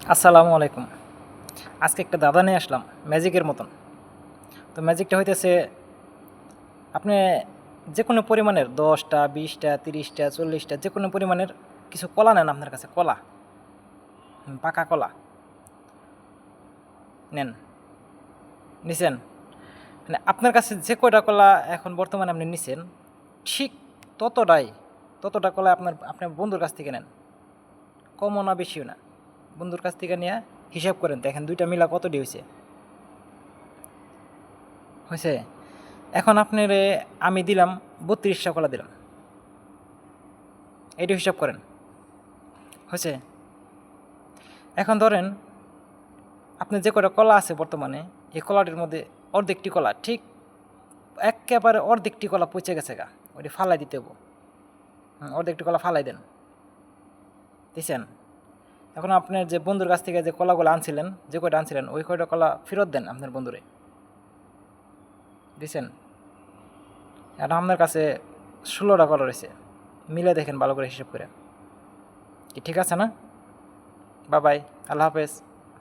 আসসালামু আলাইকুম। আজকে একটা দাদা নিয়ে আসলাম ম্যাজিকের মতন। তো ম্যাজিকটা হইতেছে আপনি যে কোনো পরিমাণের ১০টা ২০টা ৩০টা ৪০টা যে কোনো পরিমাণের কিছু কলা নেন আপনার কাছে কলা, পাকা কলা নেন, নিছেন? মানে আপনার কাছে যে কয়টা কলা এখন বর্তমানে আপনি নিছেন ঠিক ততটাই ততটা কলা আপনার বন্ধুর কাছ থেকে নেন। কমও না বেশিও না। বন্ধুর কাছ থেকে নিয়ে হিসাব করেন দেখেন ২টা মিলা কতটি হইছে। হইছে? এখন আপনারে আমি দিলাম ৩২টা কলা দিলাম। এইটা হিসাব করেন। হয়েছে? এখন ধরেন আপনার যে কয়টা কলা আছে বর্তমানে এই কলাটির মধ্যে অর্ধেকটি কলা ঠিক এক্কেবারে অর্ধেকটি কলা পচে গেছে গা, ওইটা ফালাই দিতে হবো। অর্ধেকটি কলা ফালাই দেন, দিছেন? এখন আপনার যে বন্ধুর কাছ থেকে যে কলাগুলো আনছিলেন, যে কয়টা আনছিলেন ওই কয়টা কলা ফেরত দেন আপনার বন্ধুরে, দিছেন? এখন আপনার কাছে ১৬টা কলা রয়েছে, মিলে দেখেন ভালো করে হিসাব করে। কি ঠিক আছে না? বাই বাই, আল্লাহ হাফেজ।